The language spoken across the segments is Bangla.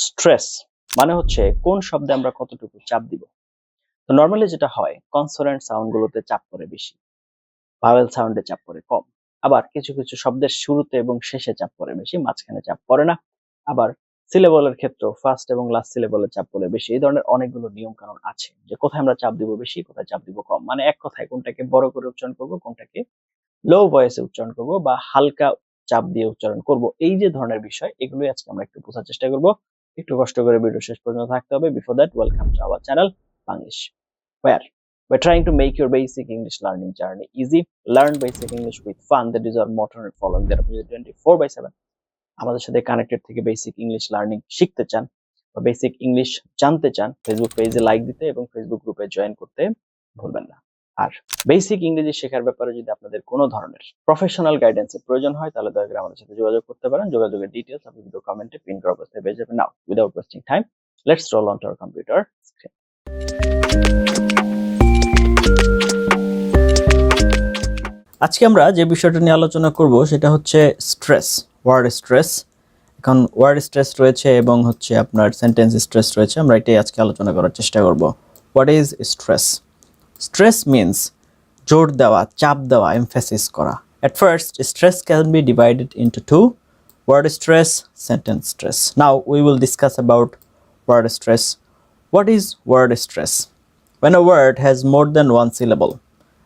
স্ট্রেস মানে হচ্ছে কোন শব্দে আমরা কতটুকু চাপ দিব। তো নর্মালি যেটা হয়, কনসোনেন্ট সাউন্ড গুলোতে চাপ পড়ে বেশি, ভাওয়েল সাউন্ডে চাপ পড়ে কম। আবার কিছু কিছু শব্দের শুরুতে এবং শেষে চাপ পড়ে বেশি, মাঝখানে চাপ পড়ে না। আবার সিলেবলের ক্ষেত্রেও ফার্স্ট এবং লাস্ট সিলেবলে চাপ পড়ে বেশি। এই ধরনের অনেকগুলো নিয়ম কানুন আছে যে কোথায় আমরা চাপ দিব বেশি, কোথায় চাপ দিব কম। মানে এক কথায় কোনটাকে বড় করে উচ্চারণ করব, কোনটাকে লো ভয়েসে উচ্চারণ করব বা হালকা চাপ দিয়ে উচ্চারণ করব। এই যে ধরনের বিষয়, এগুলোই আজকে আমরা একটু বোঝার চেষ্টা করব। একটু কষ্ট করে ভিডিও শেষ পর্যন্ত থাকতে হবে। Before that, welcome to our channel Banglish, where we're trying to make your basic English learning journey easy. Learn basic English with fun. That is our motto, and following that opportunity 24/7. আমাদের সাথে কানেক্টেড থেকে বেসিক ইংলিশ লার্নিং শিখতে চান বা বেসিক ইংলিশ জানতে চান, ফেসবুক পেজে লাইক দিতে এবং ফেসবুক গ্রুপে জয়েন করতে ভুলবেন না। আর বেসিক ইংরেজি শেখার ব্যাপারে যদি আপনাদের কোনো ধরনের প্রফেশনাল গাইডেন্সের প্রয়োজন হয়, তাহলে দয়া করে আমাদের সাথে যোগাযোগ করতে পারেন। যোগাযোগের ডিটেইলস আপনি ভিডিও কমেন্টে পিন করা অবস্থায় পেয়ে যাবেন। Now, without wasting time, let's roll on to our computer screen. আজকে আমরা যে বিষয়টা নিয়ে আলোচনা করব সেটা হচ্ছে স্ট্রেস, ওয়ার্ড স্ট্রেস। এখন ওয়ার্ড স্ট্রেস রয়েছে এবং হচ্ছে আপনার সেন্টেন্স স্ট্রেস রয়েছে, আমরা এটাই আজকে আলোচনা করার চেষ্টা করব। What is stress? Stress means জোর দেওয়া, চাপ দেওয়া, এমফেসিস করা। At first, stress can be divided into two: word stress, sentence stress. Now we will discuss about word stress. What is word stress? When a word has more than one syllable.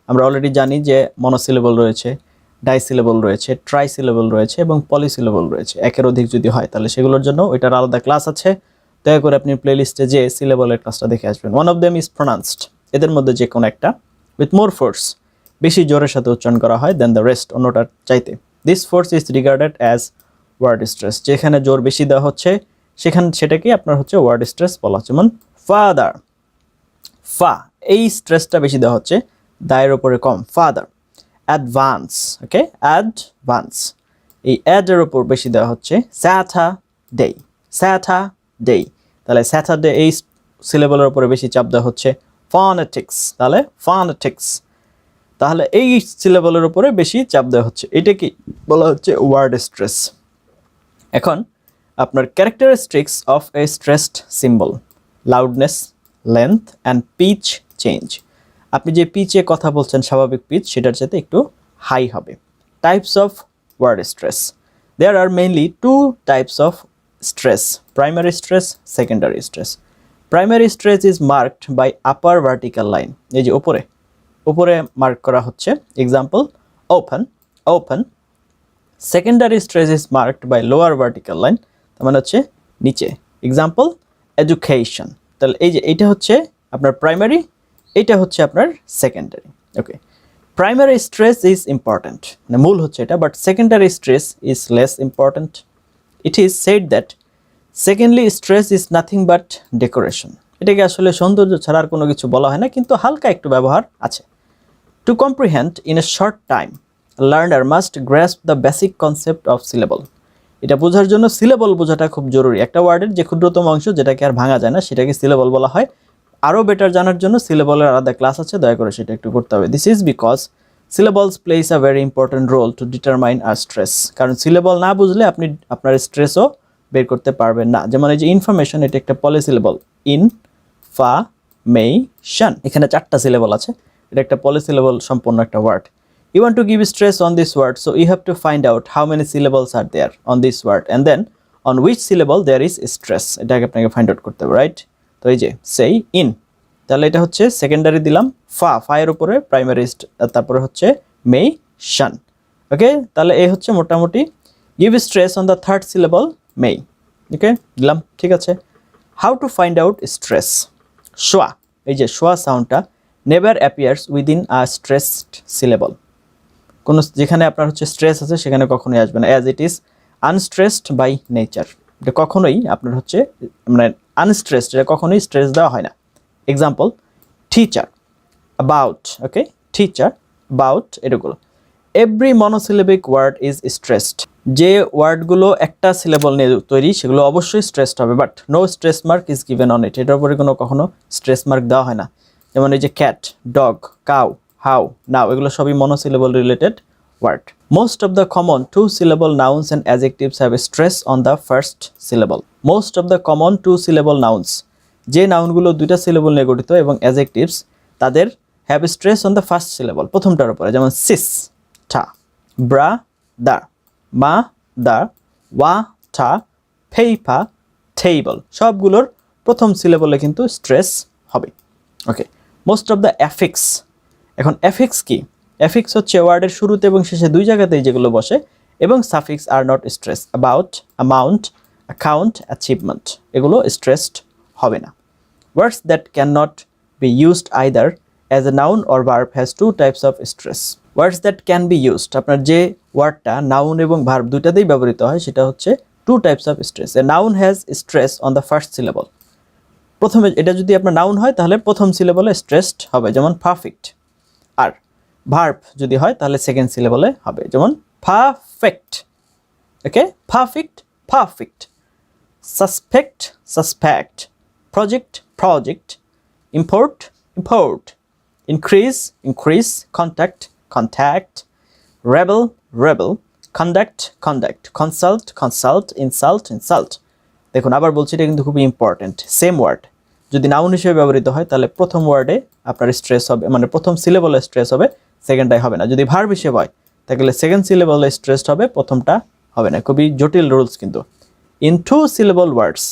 আমরা অলরেডি জানি যে মনোসিলেবল রয়েছে, ডাইসিলেবল রয়েছে, ট্রাইসিলেবল রয়েছে এবং পলিসিলেবল রয়েছে। একের অধিক যদি হয় তাহলে সেগুলোর জন্য ওইটার আলাদা ক্লাস আছে। দয়া করে আপনি প্লেলিস্টে যে সিলেবলের ক্লাসটা দেখে আসবেন। One of them is pronounced, এদের মধ্যে যে কোনো একটা, উইথ মোর ফোর্স, বেশি জোরের সাথে উচ্চারণ করা হয় দেন দ্য রেস্ট, অন্যটার চাইতে। This force is regarded as word stress. যেখানে জোর বেশি দেওয়া হচ্ছে সেটাকে আপনার হচ্ছে ওয়ার্ড স্ট্রেস বলা হচ্ছে। যেমন ফাদার, ফা, এই স্ট্রেসটা বেশি দেওয়া হচ্ছে, দায়ের ওপরে কম, ফাদার। অ্যাডভান্স, ওকে, অ্যাডভান্স, এই অ্যাডের ওপর বেশি দেওয়া হচ্ছে। স্যাটারডে, স্যাটারডে, তাহলে স্যাটারডে এই সিলেবলের উপরে বেশি চাপ দেওয়া হচ্ছে। ফনেটিক্স, তাহলে ফনেটিক্স, তাহলে এই সিলেবলের উপরে বেশি চাপ দেওয়া হচ্ছে। এটা কি বলা হচ্ছে? Word stress. এখন আপনার characteristics of a stressed symbol: loudness, length and pitch change. আপনি যে পিচে কথা বলছেন, স্বাভাবিক পিচ, সেটার সাথে একটু হাই হবে। Types of word stress: there are mainly two types of stress: primary stress, secondary stress. Primary stress is marked by upper vertical line, এই যে উপরে উপরে মার্ক করা হচ্ছে, example open, open. Secondary stress is marked by lower vertical line, তার মানে হচ্ছে নিচে, এক্সাম্পল এডুকেশন। তাহলে এই যে এইটা হচ্ছে আপনার প্রাইমারি, এটা হচ্ছে আপনার secondary. Okay, primary stress is important, মানে মূল হচ্ছে এটা, but secondary stress is less important. It is said that secondly stress is nothing but decoration. এটাকে আসলে সৌন্দর্য ছাড়া আর কোনো কিছু বলা হয় না, কিন্তু হালকা একটু ব্যবহার আছে। To comprehend in a short time, learner must grasp the basic concept of syllable. এটা বোঝার জন্য সিলেবল বোঝাটা খুব জরুরি। একটা ওয়ার্ডের যে ক্ষুদ্রতম অংশ, যেটাকে আর ভাঙা যায় না, সেটাকে সিলেবল বলা হয়। আরও বেটার জানার জন্য সিলেবলের আলাদা ক্লাস আছে, দয়া করে সেটা একটু করতে হবে। This is because syllables place a very important role to determine our stress. কারণ সিলেবল না বুঝলে আপনি আপনার স্ট্রেসও বের করতে পারবেন না। যেমন এই যে ইনফরমেশন, এটা একটা পলিসিলেবল, ইনফরমেশন, এখানে 4টা সিলেবল আছে, এটা একটা পলিসিলেবল সম্পন্ন একটা word. You want to give stress on this word, so you have to find out how many syllables are there on this word and then on which syllable there is stress. এটাকে আপনাকে ফাইন্ড আউট করতে হবে, রাইট? তো এই যে সেই ইন, তাহলে এটা হচ্ছে সেকেন্ডারি দিলাম, ফায়ের উপরে প্রাইমারি, তারপরে হচ্ছে মেশন। ওকে, তাহলে এই হচ্ছে মোটামুটি give stress on the third syllable may. ওকে, দিলাম, ঠিক আছে। How to find out stress: schwa, এই যে শোয়া সাউন্ডটা never appears within a stressed syllable. কোনো যেখানে আপনার হচ্ছে স্ট্রেস আছে সেখানে কখনোই আসবে না, as it is unstressed by nature. এটা কখনোই আপনার হচ্ছে মানে আনস্ট্রেসড, এটা কখনোই স্ট্রেস দেওয়া হয় না। Example teacher, about, okay, teacher, about, এগুলো। Every monosyllabic word is stressed. যে ওয়ার্ডগুলো একটা সিলেবল নিয়ে তৈরি সেগুলো অবশ্যই স্ট্রেসড হবে, but no stress mark is given on it. এটার উপরে কখনো স্ট্রেস মার্ক দেওয়া হয় না। যেমন এই যে ক্যাট, ডগ, কাউ, হাউ, নাও, এগুলো সবই monosyllable related word. Most of the common two-syllable nouns and adjectives have a stress on the first syllable. Most of the common 2 syllable nouns, যে নাউনগুলো 2টা সিলেবল নিয়ে গঠিত এবং অ্যাডজেক্টিভস তাদের have stress on the first syllable, প্রথমটার উপরে, যেমন সিস টা, ব্রা দা, মা দা, ওয়া টা, ফেইফা টেবল, সবগুলোর প্রথম সিলেবলে কিন্তু স্ট্রেস হবে। ওকে, মোস্ট অফ দ্য অ্যাফিক্স, এখন অ্যাফিক্স কি? অ্যাফিক্স হচ্ছে ওয়ার্ডের শুরুতে এবং শেষে দুই জায়গাতেই যেগুলো বসে, এবং suffix are not stress, about, amount, account, achievement, এগুলো স্ট্রেসড হবে না। Words that cannot be used either as a noun or verb has two types of stress. Words that can be used, আপনার যে ওয়ার্ডটা নাউন এবং ভার্ব দুইটাতেই ব্যবহৃত হয় সেটা হচ্ছে two types of stress. A noun has stress on the first syllable. প্রথমে এটা যদি আপনার নাউন হয় তাহলে প্রথম সিলেবলে স্ট্রেসড হবে, যেমন পারফেক্ট। আর ভার্ব যদি হয় তাহলে সেকেন্ড সিলেবলে হবে, যেমন perfect. Okay, perfect, perfect. Suspect, suspect. Project, project. Import, import. Increase, increase. Contact, contact. Rebel, rebel. Conduct, conduct. Consult, consult. Insult, insult. দেখুন আবার বলছি, এটা কিন্তু খুবই ইম্পর্টেন্ট। সেম ওয়ার্ড যদি নাউন হিসেবে ব্যবহৃত হয় তাহলে প্রথম ওয়ার্ডে আপনার স্ট্রেস হবে, মানে প্রথম সিলেবলে স্ট্রেস হবে, সেকেন্ডটাই হবে না। যদি ভার্ব হিসেবে হয় তাহলে সেকেন্ড সিলেবলে স্ট্রেসড হবে, প্রথমটা হবে না। খুবই জটিল রুলস কিন্তু। ইন 2 syllable ওয়ার্ডস,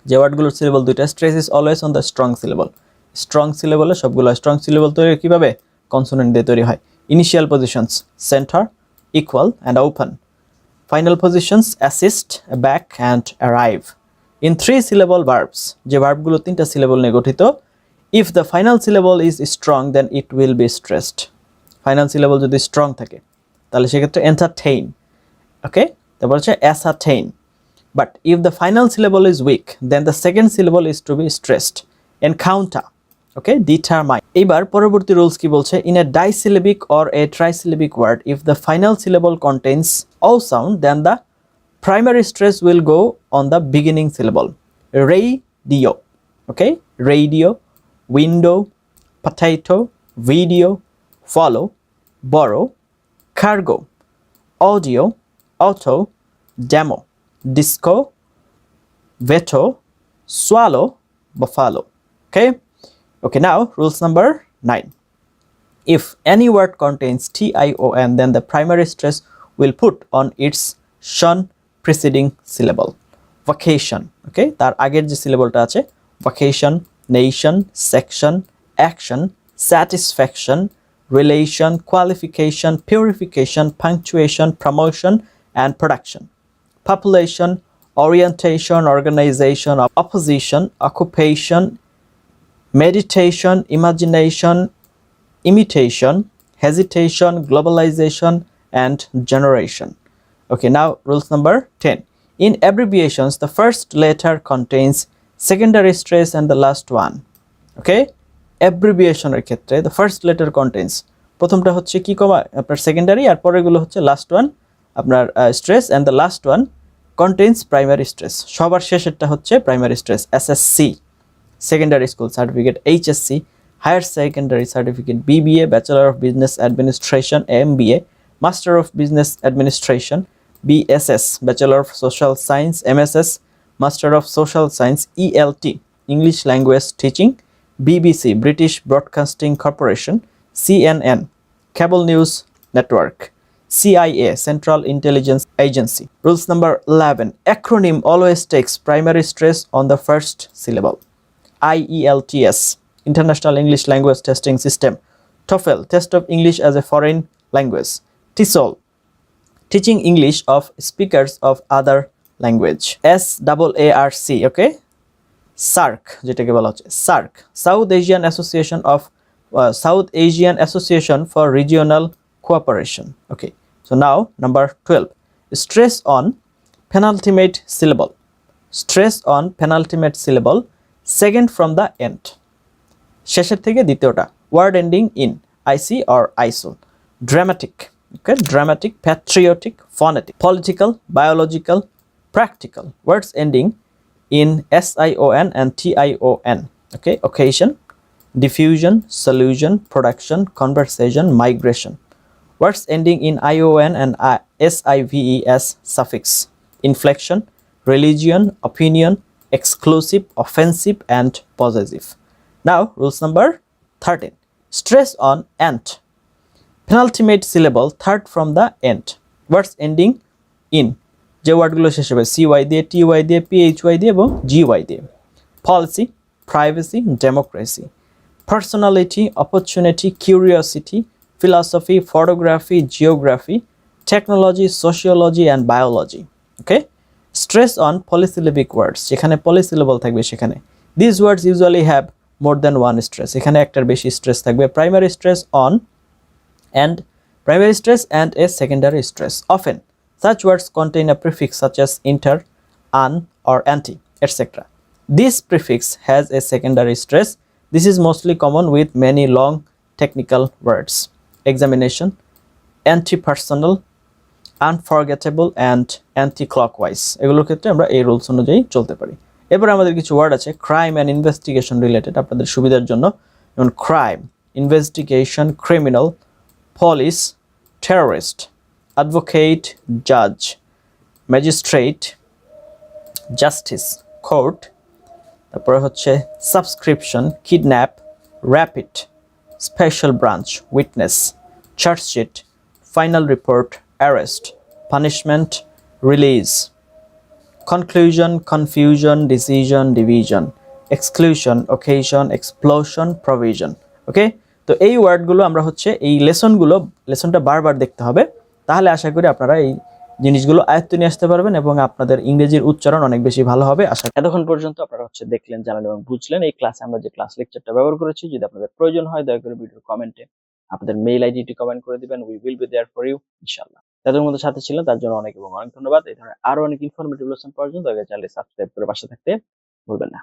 যে ওয়ার্ডগুলোর সিলেবল দুইটা, stress is always on the strong syllable. Strong সিলেবলে সবগুলো স্ট্রং সিলেবল তৈরি কীভাবে? কনসোনেন্ট দিয়ে তৈরি হয়। Initial positions centre, equal and open. Final positions assist, back and arrive. In 3 syllable verbs, যে ভার্বগুলো 3টা সিলেবল নিয়ে গঠিত, if the final syllable is strong then it will be stressed. Final syllable যদি স্ট্রং থাকে তাহলে সেক্ষেত্রে এন্টারটেইন। ওকে, তারপর হচ্ছে অ্যাসারটেইন। But if the final syllable is weak, then the second syllable is to be stressed. Encounter, okay, determine. এবার পরবর্তী রুলস কি বলছে? In a disyllabic or a trisyllabic word, if the final syllable contains all sound, then the primary stress will go on the beginning syllable. Radio, okay, radio, window, potato, video, follow, borrow, cargo, audio, auto, demo, disco, veto, swallow, buffalo. Okay, now rules number 9. If any word contains tion, then the primary stress will put on its shun preceding syllable. Vacation, okay, তার আগের যে সিলেবলটা আছে, vacation, nation, section, action, satisfaction, relation, qualification, purification, punctuation, promotion and production. Population, orientation, organization, opposition, occupation, meditation, imagination, imitation, hesitation, globalization, and generation. Okay, now rules number 10. In abbreviations, the first letter contains secondary stress and the last one. Okay, abbreviation এর ক্ষেত্রে the first letter contains, প্রথমটা হচ্ছে কি কমা আপনার সেকেন্ডারি, আর পরেরগুলো হচ্ছে লাস্ট ওয়ান আপনার stress, and the last one contains primary stress. সবার শেষেরটা হচ্ছে primary stress. SSC secondary school certificate, HSC higher secondary certificate, BBA bachelor of business administration, MBA master of business administration, BSS bachelor of social science, MSS master of social science, ELT English language teaching, BBC British Broadcasting Corporation, CNN Cable News Network, CIA Central Intelligence Agency. Rules number 11. Acronym always takes primary stress on the first syllable. IELTS International English Language Testing System. TOEFL Test of English as a Foreign Language. TESOL Teaching English of Speakers of Other Language. SAARC, okay, SAARC যেটাকে বলা হচ্ছে SAARC South Asian Association for Regional Cooperation. Okay, so now number 12. Stress on penultimate syllable. Stress on penultimate syllable, second from the end. শেষের থেকে দ্বিতীয়টা, word ending in ic or isol. Dramatic, okay, dramatic, patriotic, phonetic, political, biological, practical. Words ending in SION and TION. Okay, occasion, diffusion, solution, production, conversation, migration. Words ending in ION and SIVE as suffix. Inflection, religion, opinion, exclusive, offensive, and possessive. Now, rules number 13. Stress on ant. Penultimate syllable, third from the end. Words ending in. যে ওয়ার্ডগুলো শেষ হবে CY দিয়ে, TY দিয়ে, PHY দিয়ে এবং GY দিয়ে. Policy, privacy, democracy. Personality, opportunity, curiosity, philosophy, photography, geography, technology, sociology, and biology. Okay? Stress on polysyllabic words. যেখানে polysyllable থাকবে সেখানে. These words usually have more than one stress. এখানে একটার বেশি stress থাকবে. Primary stress on and primary stress and a secondary stress. Often, such words contain a prefix such as inter, an, or anti, etc. This prefix has a secondary stress. This is mostly common with many long technical words. Examination, anti-personal, unforgettable, and anti-clockwise. এগুলোর ক্ষেত্রে আমরা এই রুলস অনুযায়ী চলতে পারি। এবার আমাদের কিছু ওয়ার্ড আছে ক্রাইম অ্যান্ড ইনভেস্টিগেশন রিলেটেড আপনাদের সুবিধার জন্য, যেমন crime, investigation, criminal, police, terrorist, advocate, জাজ, ম্যাজিস্ট্রেট, জাস্টিস, কোর্ট, তারপরে হচ্ছে subscription, kidnap, rapid, special branch, witness, chargesheet, final report, arrest, punishment, release, conclusion, confusion, decision, division, exclusion, occasion, explosion, provision. Okay, তো এই ওয়ার্ডগুলো আমরা হচ্ছে এই লেসনটা বারবার দেখতে হবে, তাহলে আশা করি আপনারা এই জিনিসগুলো আয়ত্ত নিয়ে আসতে পারবেন এবং আপনাদের ইংরেজির উচ্চারণ অনেক বেশি ভালো হবে। এতক্ষণ পর্যন্ত আপনারা হচ্ছে দেখলেন, জানলেন এবং বুঝলেন এই ক্লাসে আমরা যে ক্লাস লেকচারটা ব্যবহার করেছি। যদি আপনাদের প্রয়োজন হয় দয়া করে ভিডিওর কমেন্টে আপনাদের মেইল আইডিটি কমেন্ট করে দিবেন। We will be there for you ইনশাআল্লাহ। তাদের মধ্যে সাথে ছিলেন তার জন্য অনেক এবং অনেক ধন্যবাদ। এই ধরনের আরো অনেক ইনফরমেটিভ লেসন পাওয়ার জন্য দয়া করে চ্যানেলটি সাবস্ক্রাইব করে পাশে থাকতে ভুলবেন না।